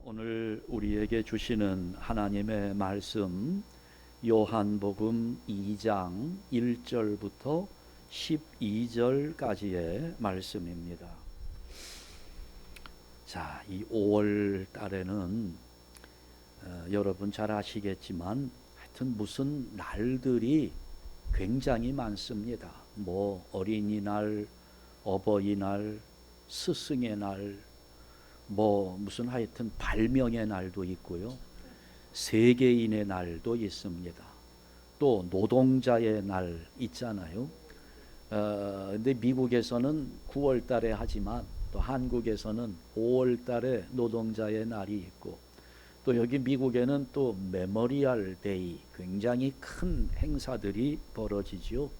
오늘 우리에게 주시는 하나님의 말씀 요한복음 2장 1절부터 12절까지의 말씀입니다. 자, 이 5월 달에는 여러분 잘 아시겠지만 하여튼 무슨 날들이 굉장히 많습니다. 뭐 어린이날, 어버이날, 스승의 날, 뭐 무슨 하여튼 발명의 날도 있고요. 세계인의 날도 있습니다. 또 노동자의 날 있잖아요. 근데 미국에서는 9월 달에 하지만 또 한국에서는 5월 달에 노동자의 날이 있고, 또 여기 미국에는 또 메모리얼 데이, 굉장히 큰 행사들이 벌어지죠.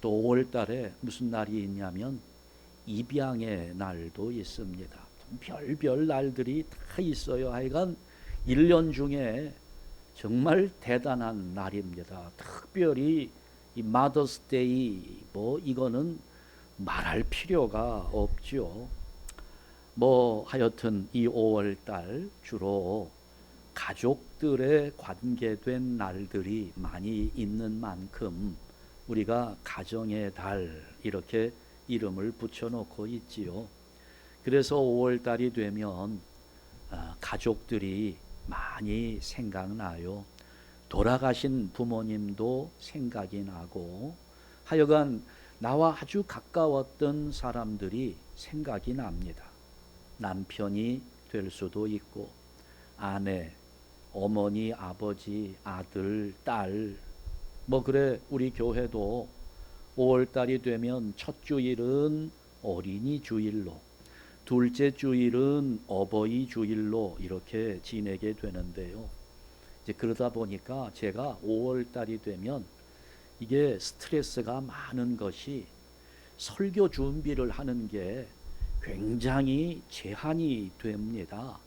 또 5월 달에 무슨 날이 있냐면 입양의 날도 있습니다. 별별 날들이 다 있어요. 하여간 1년 중에 정말 대단한 날입니다. 특별히 이 마더스데이, 뭐 이거는 말할 필요가 없죠. 뭐 하여튼 이 5월달 주로 가족들에 관계된 날들이 많이 있는 만큼 우리가 가정의 달 이렇게 이름을 붙여놓고 있지요. 그래서 5월달이 되면 가족들이 많이 생각나요. 돌아가신 부모님도 생각이 나고, 하여간 나와 아주 가까웠던 사람들이 생각이 납니다. 남편이 될 수도 있고, 아내, 어머니, 아버지, 아들, 딸, 뭐 그래. 우리 교회도 5월달이 되면 첫 주일은 어린이 주일로, 둘째 주일은 어버이 주일로 이렇게 지내게 되는데요. 이제 그러다 보니까 제가 5월 달이 되면 이게 스트레스가 많은 것이, 설교 준비를 하는 게 굉장히 제한이 됩니다.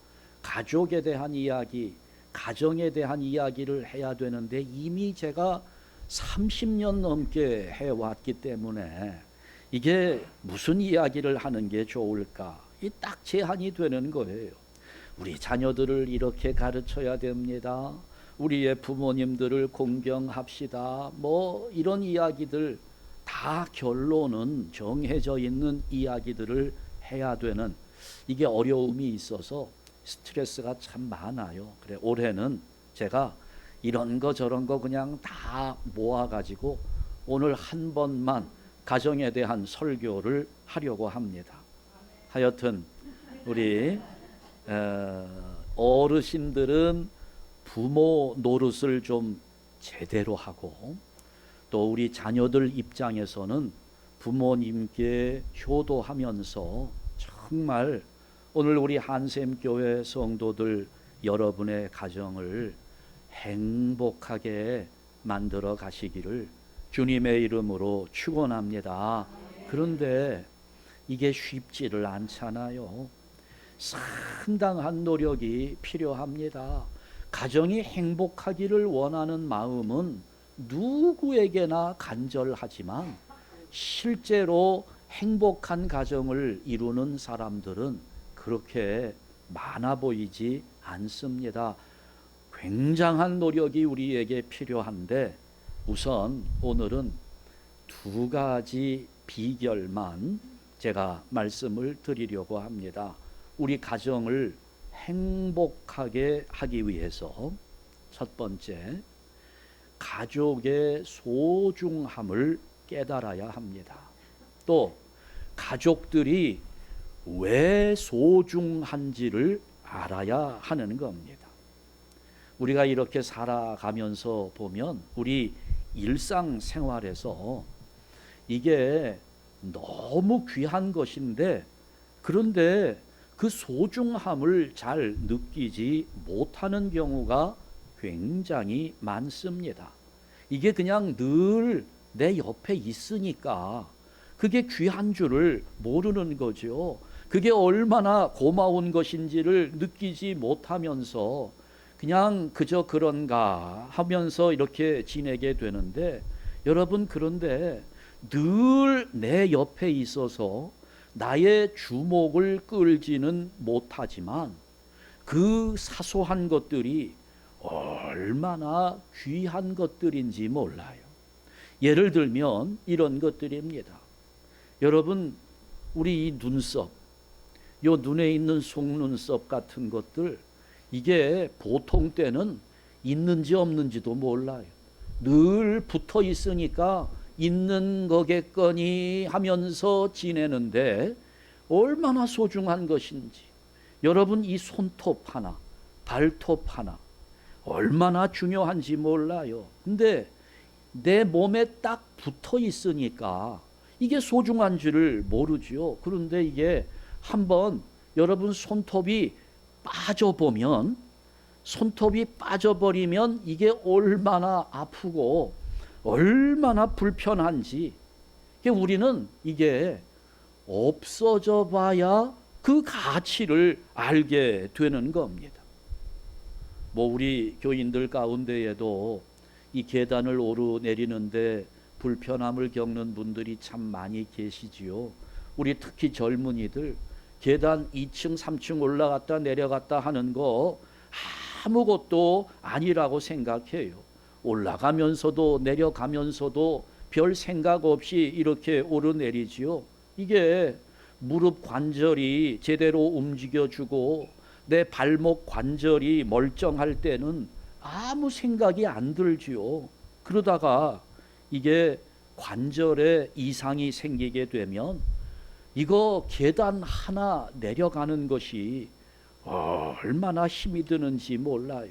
가족에 대한 이야기, 가정에 대한 이야기를 해야 되는데 이미 제가 30년 넘게 해왔기 때문에 이게 무슨 이야기를 하는 게 좋을까? 이 딱 제한이 되는 거예요. 우리 자녀들을 이렇게 가르쳐야 됩니다. 우리의 부모님들을 공경합시다. 뭐 이런 이야기들 다 결론은 정해져 있는 이야기들을 해야 되는, 이게 어려움이 있어서 스트레스가 참 많아요. 그래, 올해는 제가 이런 거 저런 거 그냥 다 모아가지고 오늘 한 번만 가정에 대한 설교를 하려고 합니다. 하여튼 우리 어르신들은 부모 노릇을 좀 제대로 하고, 또 우리 자녀들 입장에서는 부모님께 효도하면서 정말 오늘 우리 한샘교회 성도들 여러분의 가정을 행복하게 만들어 가시기를 주님의 이름으로 축원합니다. 그런데 이게 쉽지를 않잖아요. 상당한 노력이 필요합니다. 가정이 행복하기를 원하는 마음은 누구에게나 간절하지만 실제로 행복한 가정을 이루는 사람들은 그렇게 많아 보이지 않습니다. 굉장한 노력이 우리에게 필요한데, 우선 오늘은 두 가지 비결만 제가 말씀을 드리려고 합니다. 우리 가정을 행복하게 하기 위해서 첫 번째, 가족의 소중함을 깨달아야 합니다. 또 가족들이 왜 소중한지를 알아야 하는 겁니다. 우리가 이렇게 살아가면서 보면 우리 일상생활에서 이게 너무 귀한 것인데, 그런데 그 소중함을 잘 느끼지 못하는 경우가 굉장히 많습니다. 이게 그냥 늘 내 옆에 있으니까 그게 귀한 줄을 모르는 거죠. 그게 얼마나 고마운 것인지를 느끼지 못하면서 그냥 그저 그런가 하면서 이렇게 지내게 되는데, 여러분, 그런데 늘 내 옆에 있어서 나의 주목을 끌지는 못하지만 그 사소한 것들이 얼마나 귀한 것들인지 몰라요. 예를 들면 이런 것들입니다. 여러분, 우리 이 눈썹, 요 눈에 있는 속눈썹 같은 것들, 이게 보통 때는 있는지 없는지도 몰라요. 늘 붙어 있으니까 있는 거겠거니 하면서 지내는데 얼마나 소중한 것인지. 여러분, 이 손톱 하나, 발톱 하나 얼마나 중요한지 몰라요. 근데 내 몸에 딱 붙어 있으니까 이게 소중한 줄을 모르죠. 그런데 이게 한번 여러분 손톱이 빠져보면, 손톱이 빠져버리면 이게 얼마나 아프고 얼마나 불편한지, 우리는 이게 없어져 봐야 그 가치를 알게 되는 겁니다. 뭐 우리 교인들 가운데에도 이 계단을 오르내리는데 불편함을 겪는 분들이 참 많이 계시지요. 우리 특히 젊은이들 계단 2층 3층 올라갔다 내려갔다 하는 거 아무것도 아니라고 생각해요. 올라가면서도 내려가면서도 별 생각 없이 이렇게 오르내리지요. 이게 무릎 관절이 제대로 움직여주고 내 발목 관절이 멀쩡할 때는 아무 생각이 안 들지요. 그러다가 이게 관절에 이상이 생기게 되면 이거 계단 하나 내려가는 것이 얼마나 힘이 드는지 몰라요.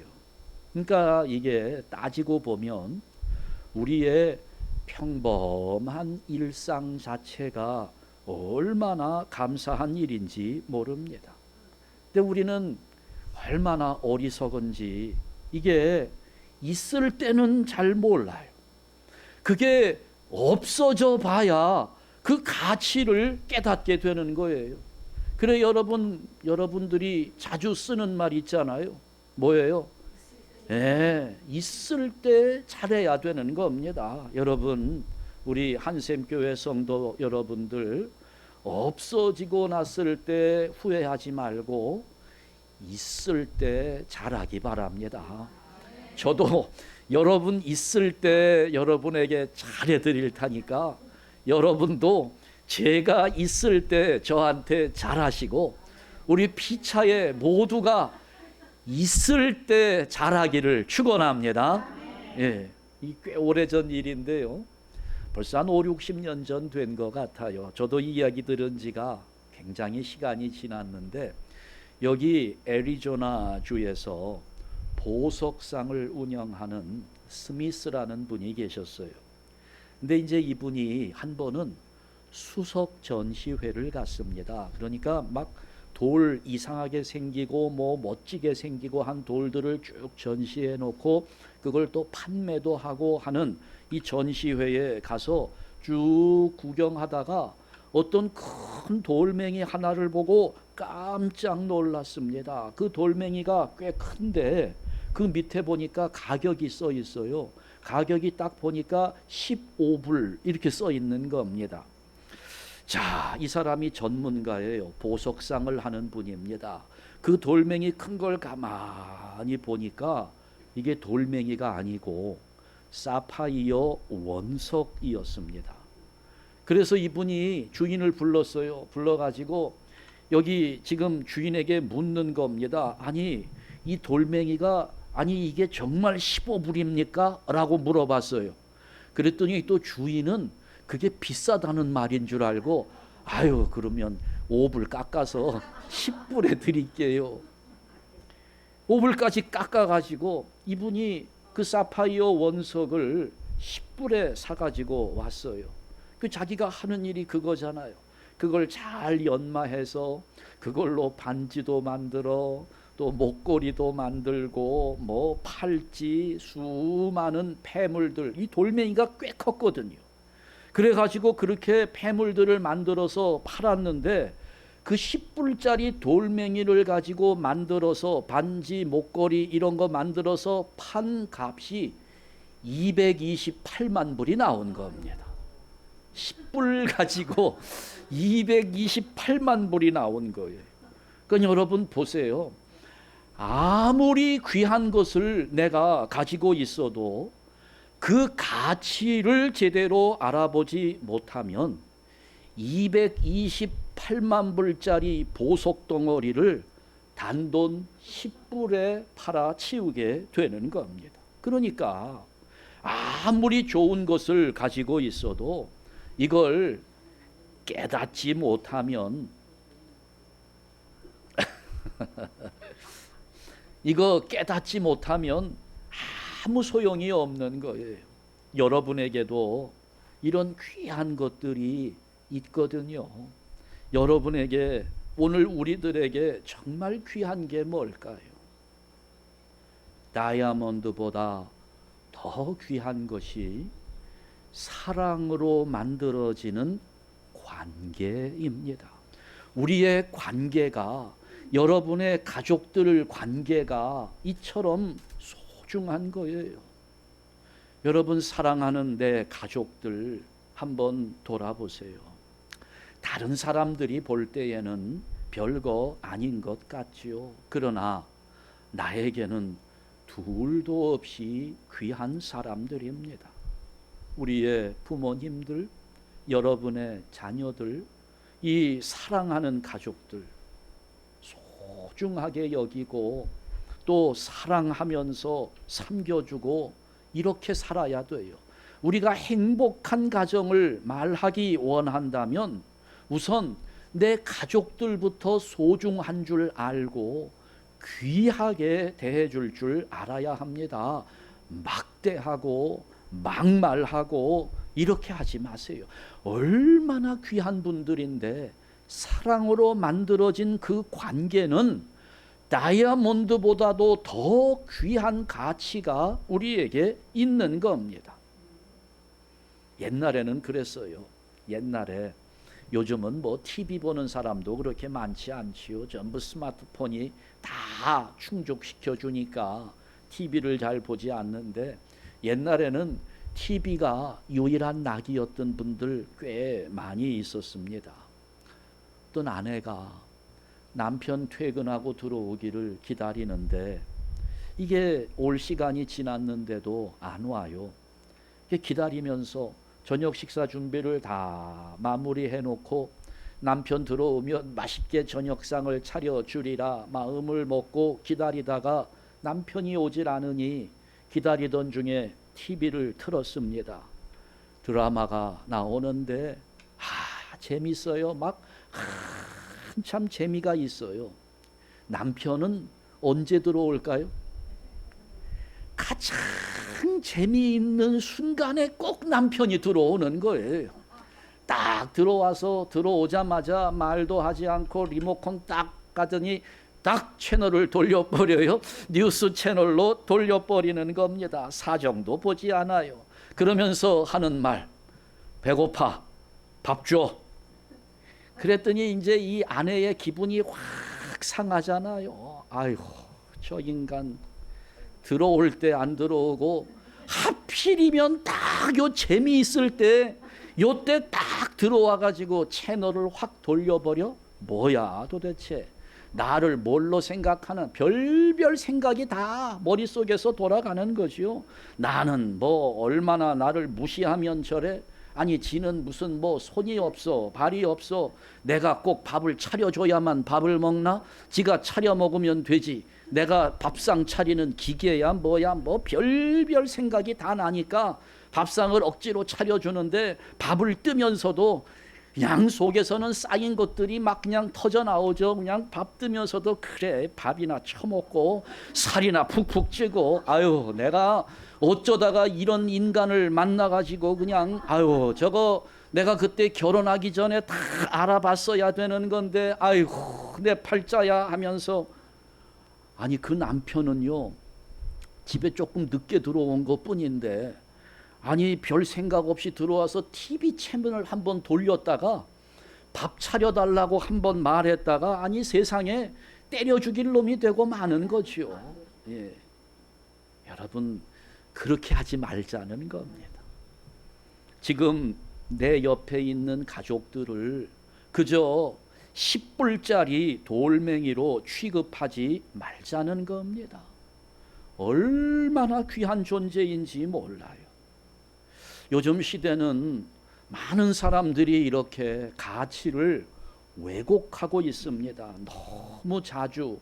그러니까 이게 따지고 보면 우리의 평범한 일상 자체가 얼마나 감사한 일인지 모릅니다. 근데 우리는 얼마나 어리석은지 이게 있을 때는 잘 몰라요. 그게 없어져 봐야 그 가치를 깨닫게 되는 거예요. 그래 여러분들이 자주 쓰는 말 있잖아요. 뭐예요? 있을 때 잘해야 되는 겁니다. 여러분, 우리 한샘교회 성도 여러분들, 없어지고 났을 때 후회하지 말고 있을 때 잘하기 바랍니다. 저도 여러분 있을 때 여러분에게 잘해드릴 테니까 여러분도 제가 있을 때 저한테 잘하시고 우리 피차에 모두가 있을 때 잘하기를 축원합니다. 예, 이 꽤 오래전 일인데요. 벌써 한 5, 60년 전 된 것 같아요. 저도 이 이야기 들은 지가 굉장히 시간이 지났는데 여기 애리조나 주에서 보석상을 운영하는 스미스라는 분이 계셨어요. 근데 이제 이분이 한 번은 수석 전시회를 갔습니다. 그러니까 막 돌 이상하게 생기고 뭐 멋지게 생기고 한 돌들을 쭉 전시해 놓고 그걸 또 판매도 하고 하는 이 전시회에 가서 쭉 구경하다가 어떤 큰 돌멩이 하나를 보고 깜짝 놀랐습니다. 그 돌멩이가 꽤 큰데 그 밑에 보니까 가격이 써 있어요. 가격이 딱 보니까 15불 이렇게 써 있는 겁니다. 자, 이 사람이 전문가예요. 보석상을 하는 분입니다. 그 돌멩이 큰 걸 가만히 보니까 이게 돌멩이가 아니고 사파이어 원석이었습니다. 그래서 이분이 주인을 불렀어요. 불러가지고 여기 지금 주인에게 묻는 겁니다. 아니, 이 돌멩이가 아니 이게 정말 15불입니까? 라고 물어봤어요. 그랬더니 또 주인은 그게 비싸다는 말인 줄 알고 아유 그러면 5불 깎아서 10불에 드릴게요. 5불까지 깎아가지고 이분이 그 사파이어 원석을 10불에 사가지고 왔어요. 그 자기가 하는 일이 그거잖아요. 그걸 잘 연마해서 그걸로 반지도 만들어 또 목걸이도 만들고 뭐 팔찌 수많은 폐물들, 이 돌멩이가 꽤 컸거든요. 그래가지고 그렇게 폐물들을 만들어서 팔았는데 그 10불짜리 돌멩이를 가지고 만들어서 반지 목걸이 이런 거 만들어서 판 값이 228만 불이 나온 겁니다. 10불 가지고 228만 불이 나온 거예요. 그러니까 여러분 보세요. 아무리 귀한 것을 내가 가지고 있어도 그 가치를 제대로 알아보지 못하면 228만 불짜리 보석 덩어리를 단돈 10불에 팔아치우게 되는 겁니다. 그러니까 아무리 좋은 것을 가지고 있어도 이걸 깨닫지 못하면 이거 깨닫지 못하면 아무 소용이 없는 거예요. 여러분에게도 이런 귀한 것들이 있거든요. 여러분에게, 오늘 우리들에게 정말 귀한 게 뭘까요? 다이아몬드보다 더 귀한 것이 사랑으로 만들어지는 관계입니다. 우리의 관계가, 여러분의 가족들 관계가 이처럼 소중한 거예요. 여러분 사랑하는 내 가족들 한번 돌아보세요. 다른 사람들이 볼 때에는 별거 아닌 것 같지요. 그러나 나에게는 둘도 없이 귀한 사람들입니다. 우리의 부모님들, 여러분의 자녀들, 이 사랑하는 가족들 소중하게 여기고 또 사랑하면서 섬겨주고 이렇게 살아야 돼요. 우리가 행복한 가정을 말하기 원한다면 우선 내 가족들부터 소중한 줄 알고 귀하게 대해줄 줄 알아야 합니다. 막대하고 막말하고 이렇게 하지 마세요. 얼마나 귀한 분들인데 사랑으로 만들어진 그 관계는 다이아몬드보다도 더 귀한 가치가 우리에게 있는 겁니다. 옛날에는 그랬어요. 옛날에, 요즘은 뭐 TV 보는 사람도 그렇게 많지 않지요. 전부 스마트폰이 다 충족시켜 주니까 TV를 잘 보지 않는데, 옛날에는 TV가 유일한 낙이었던 분들 꽤 많이 있었습니다. 어떤 아내가 남편 퇴근하고 들어오기를 기다리는데 이게 올 시간이 지났는데도 안 와요. 기다리면서 저녁 식사 준비를 다 마무리해 놓고 남편 들어오면 맛있게 저녁상을 차려주리라 마음을 먹고 기다리다가 남편이 오질 않으니 기다리던 중에 TV를 틀었습니다. 드라마가 나오는데 재밌어요. 막 한참 재미가 있어요. 남편은 언제 들어올까요? 가장 재미있는 순간에 꼭 남편이 들어오는 거예요. 딱 들어오자마자 말도 하지 않고 리모컨 딱 가더니 딱 채널을 돌려버려요. 뉴스 채널로 돌려버리는 겁니다. 사정도 보지 않아요. 그러면서 하는 말, 배고파, 밥 줘. 그랬더니 이제 이 아내의 기분이 확 상하잖아요. 아이고, 저 인간 들어올 때 안 들어오고 하필이면 딱 요 재미있을 때 요때 딱 들어와 가지고 채널을 확 돌려버려? 뭐야 도대체, 나를 뭘로 생각하는, 별별 생각이 다 머릿속에서 돌아가는 거지요. 나는 뭐 얼마나 나를 무시하면 저래? 아니 지는 무슨 뭐 손이 없어 발이 없어, 내가 꼭 밥을 차려줘야만 밥을 먹나? 지가 차려 먹으면 되지, 내가 밥상 차리는 기계야 뭐야, 뭐 별별 생각이 다 나니까 밥상을 억지로 차려주는데 밥을 뜨면서도 그냥 속에서는 쌓인 것들이 막 그냥 터져 나오죠. 그냥 밥 뜨면서도 그래 밥이나 처먹고 살이나 푹푹 찌고, 아유 내가 어쩌다가 이런 인간을 만나가지고 그냥, 아유 저거 내가 그때 결혼하기 전에 다 알아봤어야 되는 건데 아이고 내 팔자야 하면서. 아니 그 남편은요 집에 조금 늦게 들어온 것 뿐인데 아니 별 생각 없이 들어와서 TV 채널을 한번 돌렸다가 밥 차려달라고 한번 말했다가 아니 세상에 때려 죽일 놈이 되고 마는 거죠. 예. 여러분 그렇게 하지 말자는 겁니다. 지금 내 옆에 있는 가족들을 그저 10불짜리 돌멩이로 취급하지 말자는 겁니다. 얼마나 귀한 존재인지 몰라요. 요즘 시대는 많은 사람들이 이렇게 가치를 왜곡하고 있습니다. 너무 자주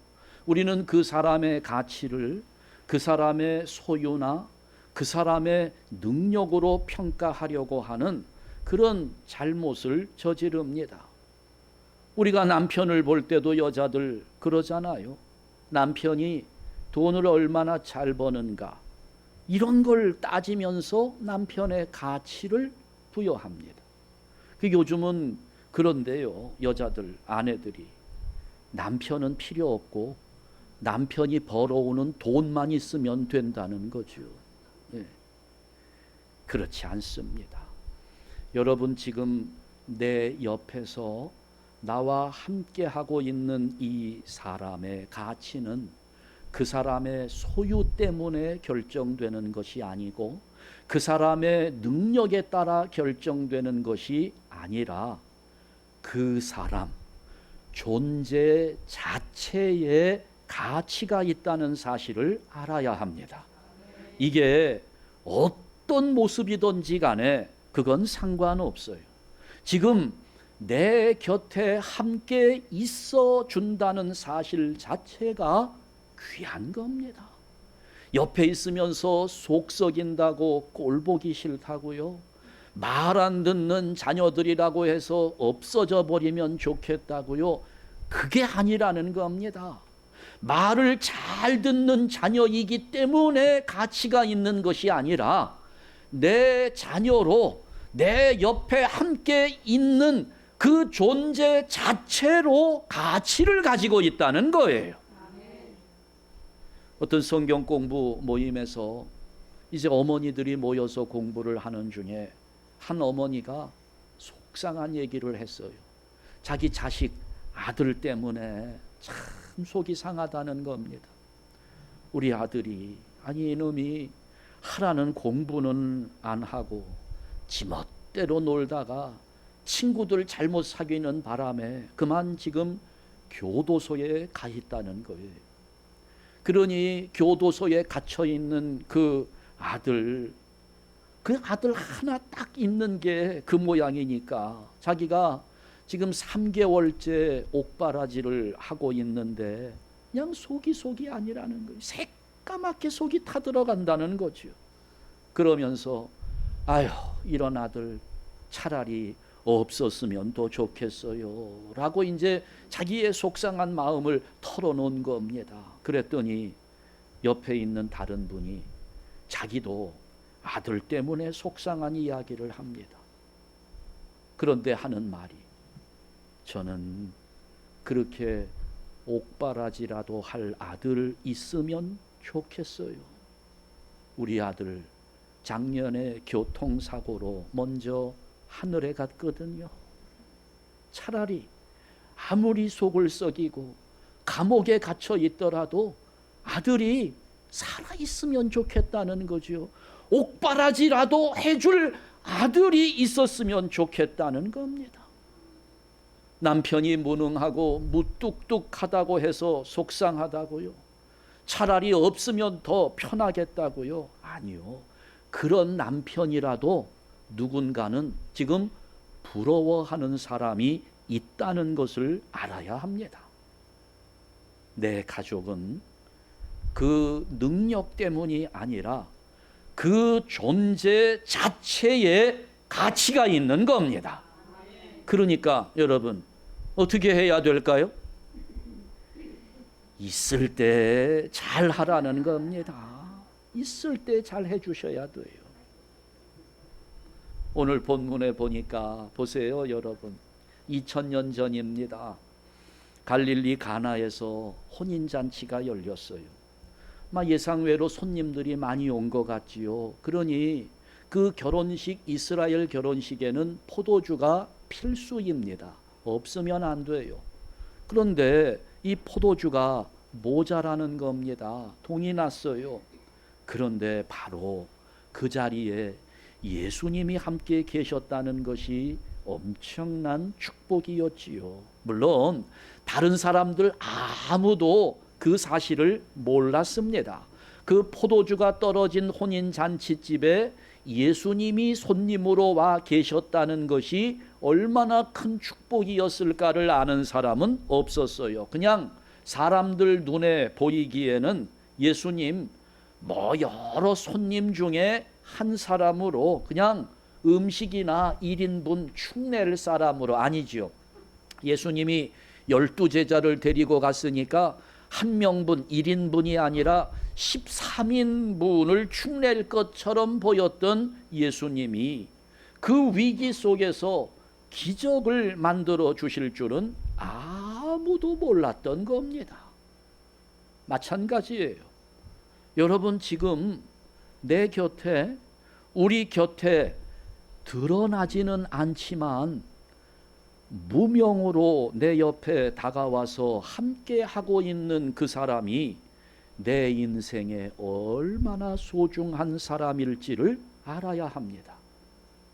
우리는 그 사람의 가치를 그 사람의 소유나 그 사람의 능력으로 평가하려고 하는 그런 잘못을 저지릅니다. 우리가 남편을 볼 때도 여자들 그러잖아요. 남편이 돈을 얼마나 잘 버는가, 이런 걸 따지면서 남편의 가치를 부여합니다. 요즘은 그런데요, 여자들, 아내들이 남편은 필요 없고 남편이 벌어오는 돈만 있으면 된다는 거죠. 예. 그렇지 않습니다. 여러분, 지금 내 옆에서 나와 함께 하고 있는 이 사람의 가치는 그 사람의 소유 때문에 결정되는 것이 아니고 그 사람의 능력에 따라 결정되는 것이 아니라 그 사람 존재 자체에 가치가 있다는 사실을 알아야 합니다. 이게 어떤 모습이든지 간에 그건 상관없어요. 지금 내 곁에 함께 있어 준다는 사실 자체가 귀한 겁니다. 옆에 있으면서 속 썩인다고 꼴보기 싫다고요, 말 안 듣는 자녀들이라고 해서 없어져 버리면 좋겠다고요, 그게 아니라는 겁니다. 말을 잘 듣는 자녀이기 때문에 가치가 있는 것이 아니라 내 자녀로 내 옆에 함께 있는 그 존재 자체로 가치를 가지고 있다는 거예요. 어떤 성경 공부 모임에서 이제 어머니들이 모여서 공부를 하는 중에 한 어머니가 속상한 얘기를 했어요. 자기 자식 아들 때문에 참 속이 상하다는 겁니다. 우리 아들이, 아니 이놈이 하라는 공부는 안 하고 지멋대로 놀다가 친구들 잘못 사귀는 바람에 그만 지금 교도소에 가 있다는 거예요. 그러니 교도소에 갇혀 있는 그 아들 하나 딱 있는 게 그 모양이니까 자기가 지금 3개월째 옥바라지를 하고 있는데 그냥 속이 아니라는 거예요. 새까맣게 속이 타들어간다는 거죠. 그러면서 아유, 이런 아들 차라리 없었으면 더 좋겠어요 라고 이제 자기의 속상한 마음을 털어놓은 겁니다. 그랬더니 옆에 있는 다른 분이 자기도 아들 때문에 속상한 이야기를 합니다. 그런데 하는 말이, 저는 그렇게 옥바라지라도 할 아들 있으면 좋겠어요. 우리 아들 작년에 교통사고로 먼저 하늘에 갔거든요. 차라리 아무리 속을 썩이고 감옥에 갇혀 있더라도 아들이 살아있으면 좋겠다는 거죠. 옥바라지라도 해줄 아들이 있었으면 좋겠다는 겁니다. 남편이 무능하고 무뚝뚝하다고 해서 속상하다고요? 차라리 없으면 더 편하겠다고요? 아니요. 그런 남편이라도 누군가는 지금 부러워하는 사람이 있다는 것을 알아야 합니다. 내 가족은 그 능력 때문이 아니라 그 존재 자체에 가치가 있는 겁니다. 그러니까 여러분, 어떻게 해야 될까요? 있을 때 잘 하라는 겁니다. 있을 때 잘 해주셔야 돼요. 오늘 본문에 보니까 보세요, 여러분. 2000년 전입니다. 갈릴리 가나에서 혼인잔치가 열렸어요. 예상외로 손님들이 많이 온 것 같지요. 그러니 그 결혼식, 이스라엘 결혼식에는 포도주가 필수입니다. 없으면 안 돼요. 그런데 이 포도주가 모자라는 겁니다. 동이 났어요. 그런데 바로 그 자리에 예수님이 함께 계셨다는 것이 엄청난 축복이었지요. 물론 다른 사람들 아무도 그 사실을 몰랐습니다. 그 포도주가 떨어진 혼인잔치집에 예수님이 손님으로 와 계셨다는 것이 얼마나 큰 축복이었을까를 아는 사람은 없었어요. 그냥 사람들 눈에 보이기에는 예수님 여러 손님 중에 한 사람으로, 그냥 음식이나 1인분 축낼 사람으로, 아니지요. 예수님이 12제자를 데리고 갔으니까 한 명분 1인분이 아니라 13인분을 축낼 것처럼 보였던 예수님이 그 위기 속에서 기적을 만들어 주실 줄은 아무도 몰랐던 겁니다. 마찬가지예요. 여러분, 지금 내 곁에, 우리 곁에 드러나지는 않지만 무명으로 내 옆에 다가와서 함께 하고 있는 그 사람이 내 인생에 얼마나 소중한 사람일지를 알아야 합니다.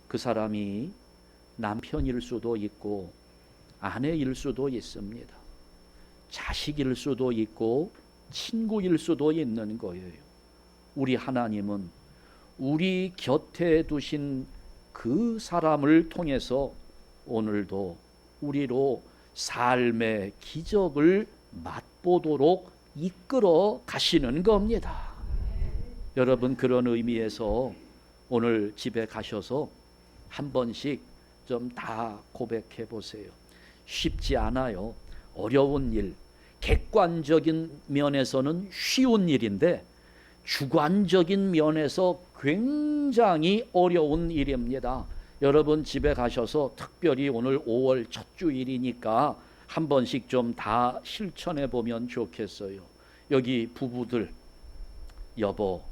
그 사람이 남편일 수도 있고 아내일 수도 있습니다. 자식일 수도 있고 친구일 수도 있는 거예요. 우리 하나님은 우리 곁에 두신 그 사람을 통해서 오늘도 우리로 삶의 기적을 맛보도록 이끌어 가시는 겁니다. 여러분, 그런 의미에서 오늘 집에 가셔서 한 번씩 좀 다 고백해 보세요. 쉽지 않아요. 어려운 일, 객관적인 면에서는 쉬운 일인데 주관적인 면에서 굉장히 어려운 일입니다. 여러분, 집에 가셔서 특별히 오늘 5월 첫 주일이니까 한 번씩 좀 다 실천해 보면 좋겠어요. 여기 부부들, 여보,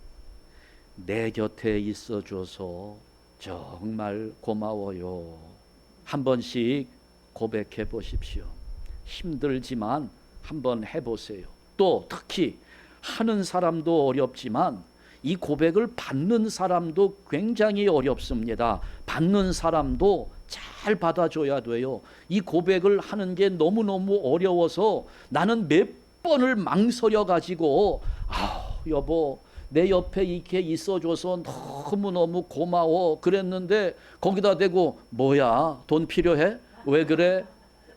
내 곁에 있어줘서 정말 고마워요. 한 번씩 고백해 보십시오. 힘들지만 한번 해보세요. 또 특히 하는 사람도 어렵지만 이 고백을 받는 사람도 굉장히 어렵습니다. 받는 사람도 잘 받아줘야 돼요. 이 고백을 하는 게 너무너무 어려워서 나는 몇 번을 망설여 가지고 여보, 내 옆에 이렇게 있어줘서 너무너무 고마워 그랬는데 거기다 대고 뭐야, 돈 필요해? 왜 그래?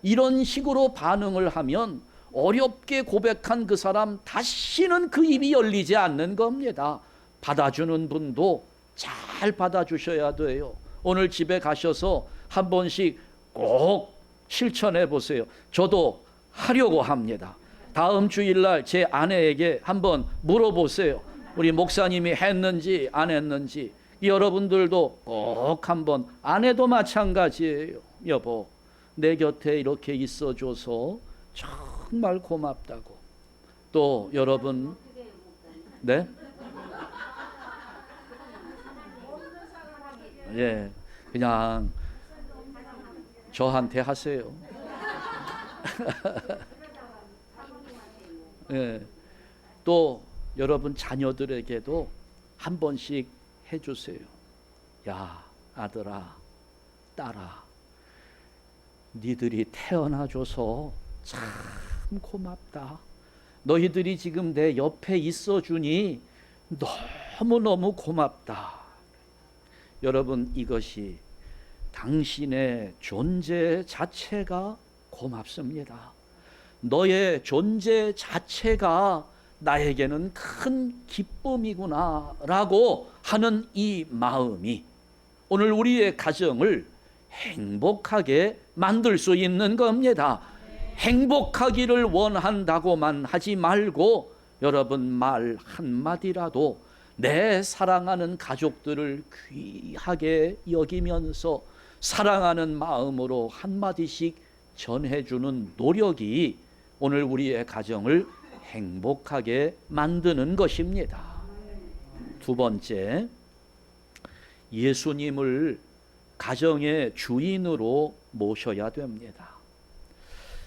이런 식으로 반응을 하면 어렵게 고백한 그 사람 다시는 그 입이 열리지 않는 겁니다. 받아주는 분도 잘 받아주셔야 돼요. 오늘 집에 가셔서 한 번씩 꼭 실천해 보세요. 저도 하려고 합니다. 다음 주일날 제 아내에게 한번 물어보세요. 우리 목사님이 했는지 안 했는지. 여러분들도 꼭 한번, 아내도 마찬가지예요. 여보, 내 곁에 이렇게 있어줘서 정말 고맙다고. 또 여러분, 네? 예, 그냥 저한테 하세요. 예, 또 여러분 자녀들에게도 한 번씩 해주세요. 야, 아들아, 딸아, 니들이 태어나줘서 참 고맙다. 너희들이 지금 내 옆에 있어주니 너무너무 고맙다. 여러분, 이것이 당신의 존재 자체가 고맙습니다. 너의 존재 자체가 나에게는 큰 기쁨이구나 라고 하는 이 마음이 오늘 우리의 가정을 행복하게 만들 수 있는 겁니다. 행복하기를 원한다고만 하지 말고 여러분, 말 한마디라도 내 사랑하는 가족들을 귀하게 여기면서 사랑하는 마음으로 한마디씩 전해주는 노력이 오늘 우리의 가정을 행복하게 만드는 것입니다. 두 번째, 예수님을 가정의 주인으로 모셔야 됩니다.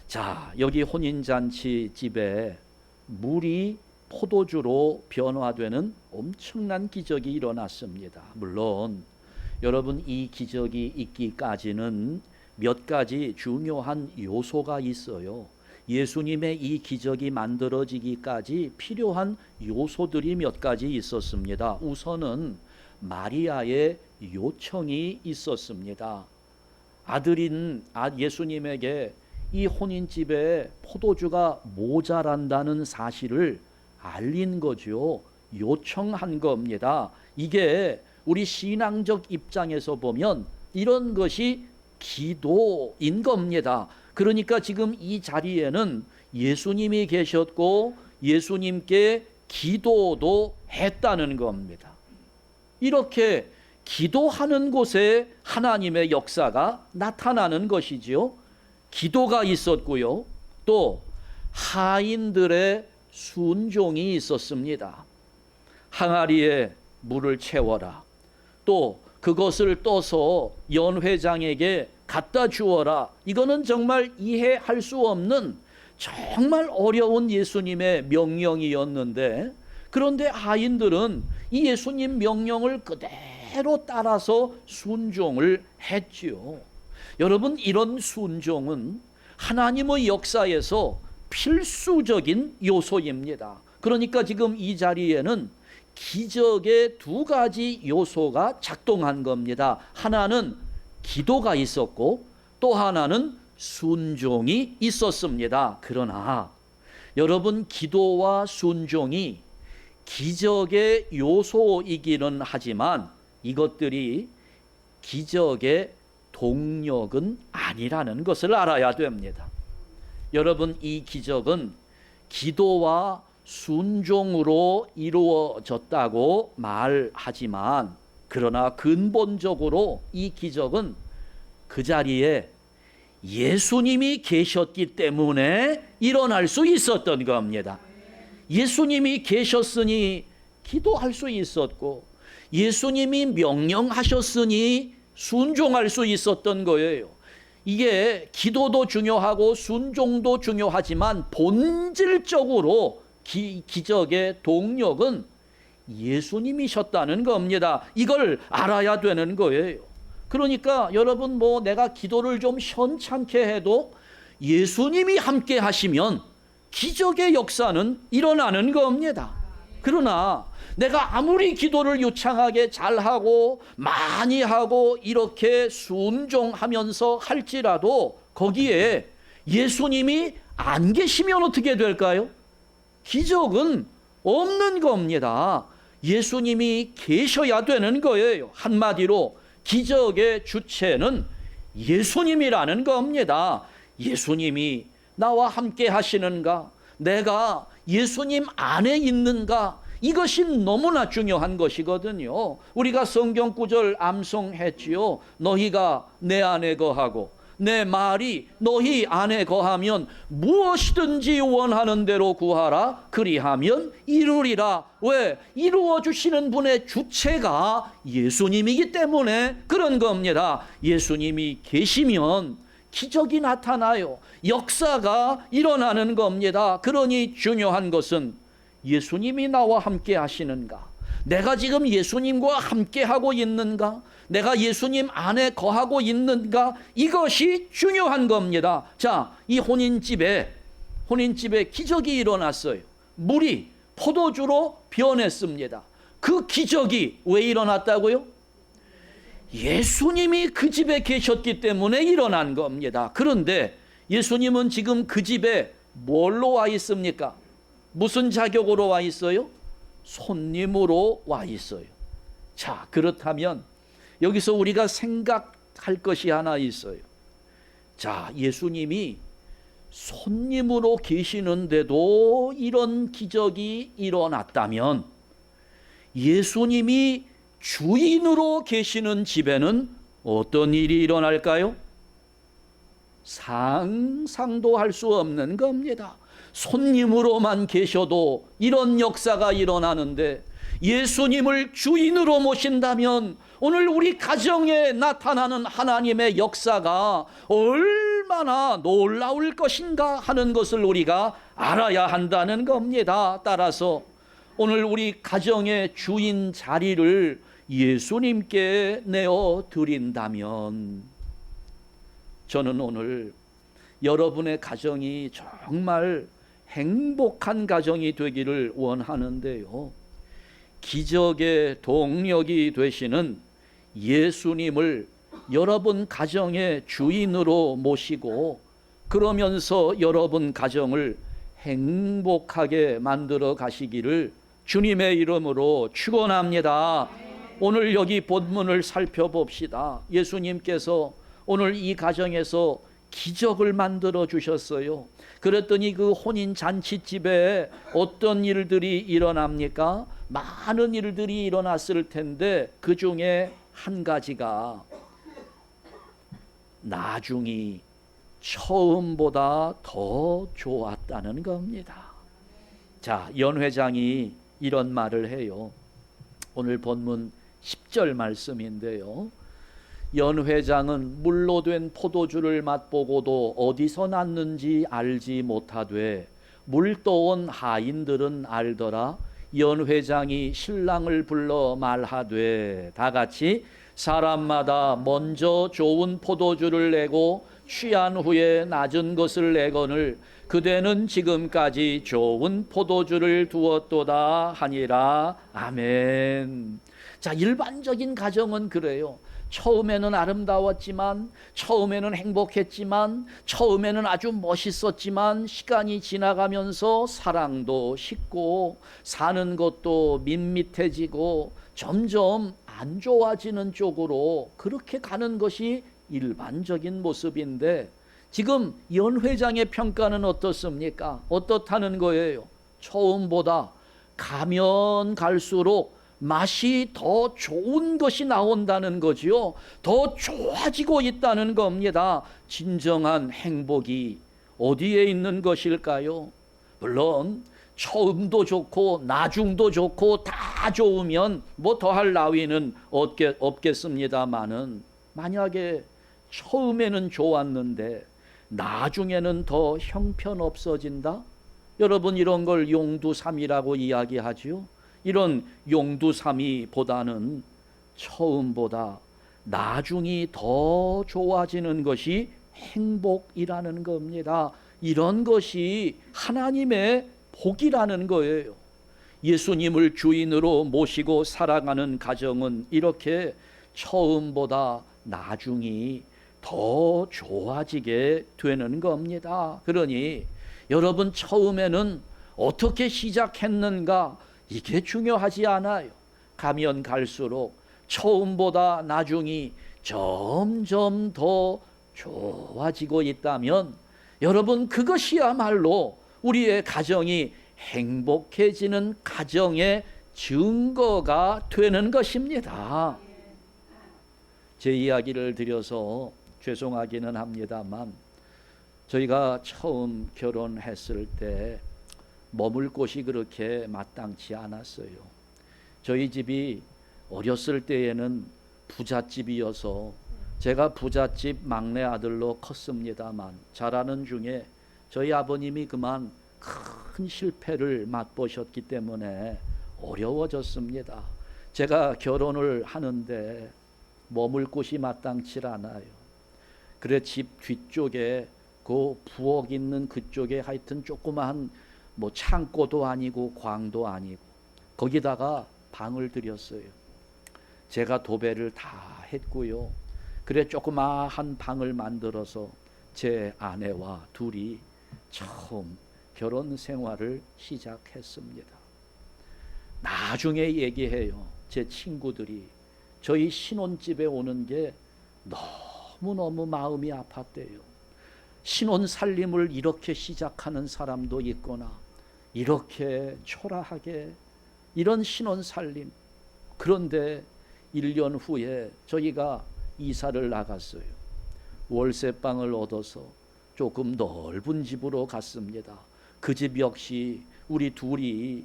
자, 여기 혼인잔치 집에 물이 포도주로 변화되는 엄청난 기적이 일어났습니다. 물론 여러분, 이 기적이 있기까지는 몇 가지 중요한 요소가 있어요. 예수님의 이 기적이 만들어지기까지 필요한 요소들이 몇 가지 있었습니다. 우선은 마리아의 요청이 있었습니다. 아들인 예수님에게 이 혼인집에 포도주가 모자란다는 사실을 알린 거죠. 요청한 겁니다. 이게 우리 신앙적 입장에서 보면 이런 것이 기도인 겁니다. 그러니까 지금 이 자리에는 예수님이 계셨고 예수님께 기도도 했다는 겁니다. 이렇게 기도하는 곳에 하나님의 역사가 나타나는 것이지요. 기도가 있었고요. 또 하인들의 순종이 있었습니다. 항아리에 물을 채워라. 또 그것을 떠서 연회장에게 갖다 주어라. 이거는 정말 이해할 수 없는 정말 어려운 예수님의 명령이었는데, 그런데 하인들은 이 예수님 명령을 그대로 따라서 순종을 했지요. 여러분, 이런 순종은 하나님의 역사에서 필수적인 요소입니다. 그러니까 지금 이 자리에는 기적의 두 가지 요소가 작동한 겁니다. 하나는 기도가 있었고 또 하나는 순종이 있었습니다. 그러나 여러분, 기도와 순종이 기적의 요소이기는 하지만 이것들이 기적의 동력은 아니라는 것을 알아야 됩니다. 여러분, 이 기적은 기도와 순종으로 이루어졌다고 말하지만, 그러나 근본적으로 이 기적은 그 자리에 예수님이 계셨기 때문에 일어날 수 있었던 겁니다. 예수님이 계셨으니 기도할 수 있었고, 예수님이 명령하셨으니 순종할 수 있었던 거예요. 이게 기도도 중요하고 순종도 중요하지만 본질적으로 기적의 동력은 예수님이셨다는 겁니다. 이걸 알아야 되는 거예요. 그러니까 여러분, 내가 기도를 좀 현찮게 해도 예수님이 함께 하시면 기적의 역사는 일어나는 겁니다. 그러나 내가 아무리 기도를 유창하게 잘하고 많이 하고 이렇게 순종하면서 할지라도 거기에 예수님이 안 계시면 어떻게 될까요? 기적은 없는 겁니다. 예수님이 계셔야 되는 거예요. 한마디로 기적의 주체는 예수님이라는 겁니다. 예수님이 나와 함께 하시는가? 내가 예수님 안에 있는가? 이것이 너무나 중요한 것이거든요. 우리가 성경 구절 암송했지요. 너희가 내 안에 거하고 내 말이 너희 안에 거하면 무엇이든지 원하는 대로 구하라. 그리하면 이루리라. 왜? 이루어 주시는 분의 주체가 예수님이기 때문에 그런 겁니다. 예수님이 계시면 기적이 나타나요. 역사가 일어나는 겁니다. 그러니 중요한 것은 예수님이 나와 함께 하시는가? 내가 지금 예수님과 함께 하고 있는가? 내가 예수님 안에 거하고 있는가? 이것이 중요한 겁니다. 자, 이 혼인집에 기적이 일어났어요. 물이 포도주로 변했습니다. 그 기적이 왜 일어났다고요? 예수님이 그 집에 계셨기 때문에 일어난 겁니다. 그런데 예수님은 지금 그 집에 뭘로 와 있습니까? 무슨 자격으로 와 있어요? 손님으로 와 있어요. 자, 그렇다면 여기서 우리가 생각할 것이 하나 있어요. 자, 예수님이 손님으로 계시는데도 이런 기적이 일어났다면 예수님이 주인으로 계시는 집에는 어떤 일이 일어날까요? 상상도 할 수 없는 겁니다. 손님으로만 계셔도 이런 역사가 일어나는데 예수님을 주인으로 모신다면 오늘 우리 가정에 나타나는 하나님의 역사가 얼마나 놀라울 것인가 하는 것을 우리가 알아야 한다는 겁니다. 따라서 오늘 우리 가정의 주인 자리를 예수님께 내어 드린다면 저는 오늘 여러분의 가정이 정말 행복한 가정이 되기를 원하는데요. 기적의 동력이 되시는 예수님을 여러분 가정의 주인으로 모시고 그러면서 여러분 가정을 행복하게 만들어 가시기를 주님의 이름으로 축원합니다. 오늘 여기 본문을 살펴봅시다. 예수님께서 오늘 이 가정에서 기적을 만들어 주셨어요. 그랬더니 그 혼인 잔치집에 어떤 일들이 일어납니까? 많은 일들이 일어났을 텐데 그 중에 한 가지가 나중이 처음보다 더 좋았다는 겁니다. 자, 연 회장이 이런 말을 해요. 오늘 본문 10절 말씀인데요. 연 회장은 물로 된 포도주를 맛보고도 어디서 났는지 알지 못하되 물떠온 하인들은 알더라. 연 회장이 신랑을 불러 말하되, 다 같이, 사람마다 먼저 좋은 포도주를 내고 취한 후에 낮은 것을 내거늘 그대는 지금까지 좋은 포도주를 두었도다 하니라. 아멘. 자, 일반적인 가정은 그래요. 처음에는 아름다웠지만, 처음에는 행복했지만, 처음에는 아주 멋있었지만 시간이 지나가면서 사랑도 식고 사는 것도 밋밋해지고 점점 안 좋아지는 쪽으로 그렇게 가는 것이 일반적인 모습인데, 지금 연 회장의 평가는 어떻습니까? 어떻다는 거예요? 처음보다 가면 갈수록 맛이 더 좋은 것이 나온다는 거지요. 더 좋아지고 있다는 겁니다. 진정한 행복이 어디에 있는 것일까요? 물론 처음도 좋고 나중도 좋고 다 좋으면 뭐 더할 나위는 없겠습니다마는, 만약에 처음에는 좋았는데 나중에는 더 형편없어진다? 여러분, 이런 걸 용두삼이라고 이야기하지요. 이런 용두삼이보다는 처음보다 나중이 더 좋아지는 것이 행복이라는 겁니다. 이런 것이 하나님의 복이라는 거예요. 예수님을 주인으로 모시고 살아가는 가정은 이렇게 처음보다 나중이 더 좋아지게 되는 겁니다. 그러니 여러분, 처음에는 어떻게 시작했는가, 이게 중요하지 않아요. 가면 갈수록 처음보다 나중이 점점 더 좋아지고 있다면 여러분, 그것이야말로 우리의 가정이 행복해지는 가정의 증거가 되는 것입니다. 제 이야기를 드려서 죄송하기는 합니다만, 저희가 처음 결혼했을 때 머물 곳이 그렇게 마땅치 않았어요. 저희 집이 어렸을 때에는 부잣집이어서 제가 부잣집 막내 아들로 컸습니다만, 자라는 중에 저희 아버님이 그만 큰 실패를 맛보셨기 때문에 어려워졌습니다. 제가 결혼을 하는데 머물 곳이 마땅치 않아요. 그래 집 뒤쪽에 그 부엌 있는 그쪽에 하여튼 조그마한 뭐 창고도 아니고 광도 아니고 거기다가 방을 들였어요. 제가 도배를 다 했고요. 그래 조그마한 방을 만들어서 제 아내와 둘이 처음 결혼 생활을 시작했습니다. 나중에 얘기해요. 제 친구들이 저희 신혼집에 오는 게 너무너무 마음이 아팠대요. 신혼 살림을 이렇게 시작하는 사람도 있구나. 이렇게 초라하게 이런 신혼 살림. 그런데 1년 후에 저희가 이사를 나갔어요. 월세방을 얻어서 조금 넓은 집으로 갔습니다. 그 집 역시 우리 둘이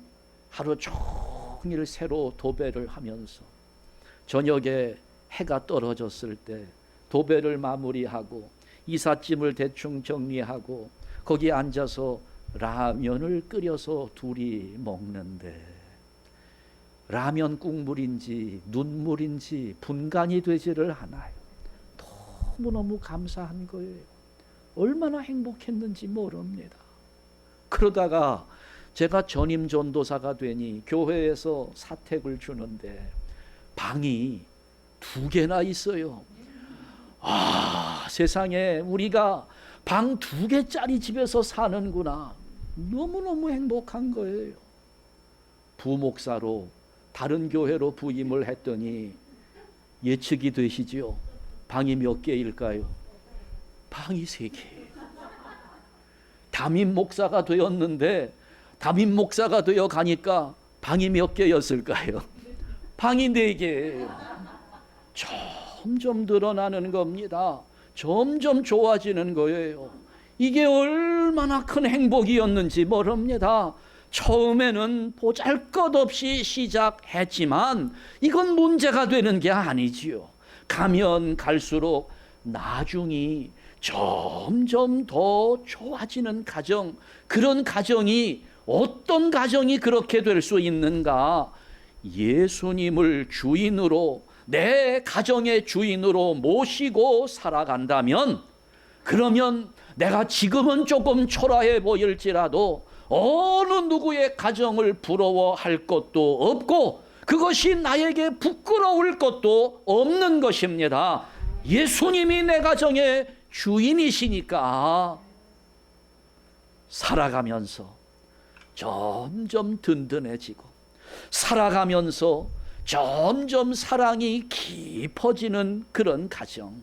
하루 종일 새로 도배를 하면서 저녁에 해가 떨어졌을 때 도배를 마무리하고 이삿짐을 대충 정리하고 거기 앉아서 라면을 끓여서 둘이 먹는데, 라면 국물인지 눈물인지 분간이 되지를 않아요. 너무너무 감사한 거예요. 얼마나 행복했는지 모릅니다. 그러다가 제가 전임 전도사가 되니 교회에서 사택을 주는데 방이 2개나 있어요. 세상에 우리가 방 2개짜리 집에서 사는구나. 너무너무 행복한 거예요. 부목사로 다른 교회로 부임을 했더니 예측이 되시지요? 방이 몇 개일까요? 방이 3개. 담임 목사가 되었는데 담임 목사가 되어 가니까 방이 몇 개였을까요? 방이 4개예요. 점점 늘어나는 겁니다. 점점 좋아지는 거예요. 이게 얼마나 큰 행복이었는지 모릅니다. 처음에는 보잘것없이 시작했지만 이건 문제가 되는 게 아니지요. 가면 갈수록 나중이 점점 더 좋아지는 가정, 그런 가정이 어떤 가정이 그렇게 될 수 있는가? 예수님을 주인으로, 내 가정의 주인으로 모시고 살아간다면, 그러면 내가 지금은 조금 초라해 보일지라도 어느 누구의 가정을 부러워할 것도 없고 그것이 나에게 부끄러울 것도 없는 것입니다. 예수님이 내 가정의 주인이시니까 살아가면서 점점 든든해지고 살아가면서 점점 사랑이 깊어지는 그런 가정.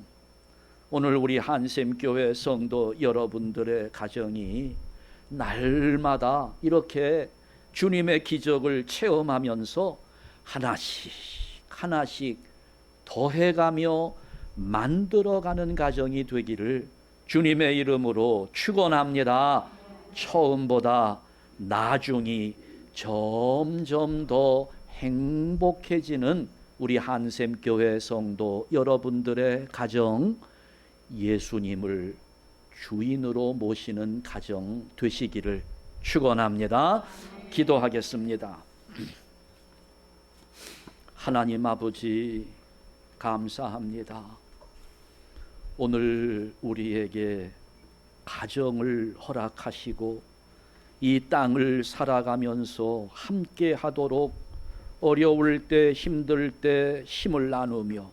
오늘 우리 한샘교회 성도 여러분들의 가정이 날마다 이렇게 주님의 기적을 체험하면서 하나씩 하나씩 더해가며 만들어가는 가정이 되기를 주님의 이름으로 축원합니다. 처음보다 나중이 점점 더 행복해지는 우리 한샘교회 성도 여러분들의 가정, 예수님을 주인으로 모시는 가정 되시기를 축원합니다. 기도하겠습니다. 하나님 아버지 감사합니다. 오늘 우리에게 가정을 허락하시고 이 땅을 살아가면서 함께 하도록 어려울 때 힘들 때 힘을 나누며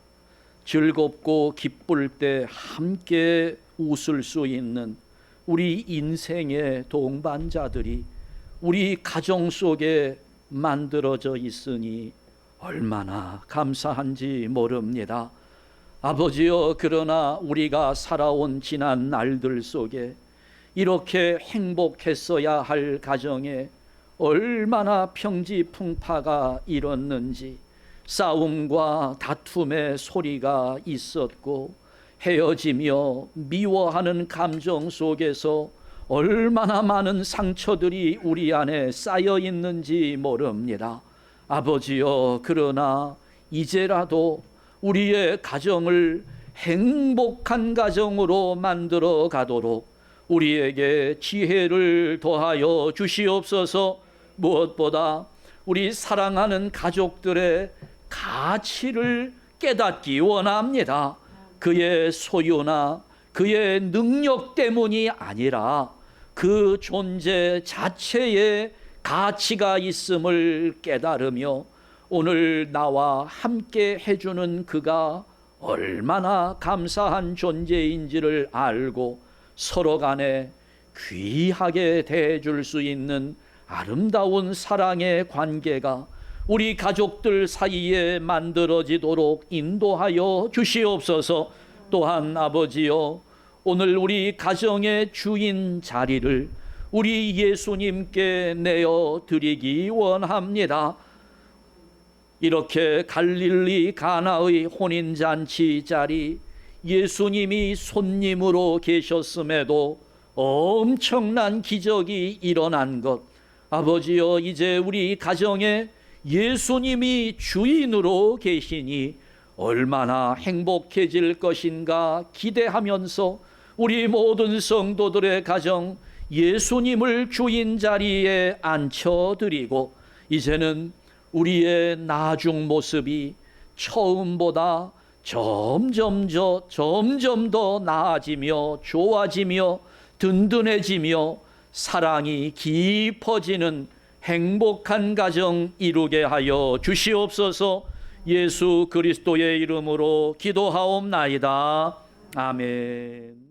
즐겁고 기쁠 때 함께 웃을 수 있는 우리 인생의 동반자들이 우리 가정 속에 만들어져 있으니 얼마나 감사한지 모릅니다. 아버지여, 그러나 우리가 살아온 지난 날들 속에 이렇게 행복했어야 할 가정에 얼마나 평지풍파가 일었는지, 싸움과 다툼의 소리가 있었고 헤어지며 미워하는 감정 속에서 얼마나 많은 상처들이 우리 안에 쌓여 있는지 모릅니다. 아버지여, 그러나 이제라도 우리의 가정을 행복한 가정으로 만들어 가도록 우리에게 지혜를 더하여 주시옵소서. 무엇보다 우리 사랑하는 가족들의 가치를 깨닫기 원합니다. 그의 소유나 그의 능력 때문이 아니라 그 존재 자체에 가치가 있음을 깨달으며 오늘 나와 함께 해주는 그가 얼마나 감사한 존재인지를 알고 서로 간에 귀하게 대해줄 수 있는 아름다운 사랑의 관계가 우리 가족들 사이에 만들어지도록 인도하여 주시옵소서. 또한 아버지여, 오늘 우리 가정의 주인 자리를 우리 예수님께 내어 드리기 원합니다. 이렇게 갈릴리 가나의 혼인잔치 자리, 예수님이 손님으로 계셨음에도 엄청난 기적이 일어난 것, 아버지여, 이제 우리 가정에 예수님이 주인으로 계시니 얼마나 행복해질 것인가 기대하면서 우리 모든 성도들의 가정 예수님을 주인 자리에 앉혀드리고 이제는 우리의 나중 모습이 처음보다 점점 더 나아지며 좋아지며 든든해지며 사랑이 깊어지는 행복한 가정 이루게 하여 주시옵소서. 예수 그리스도의 이름으로 기도하옵나이다. 아멘.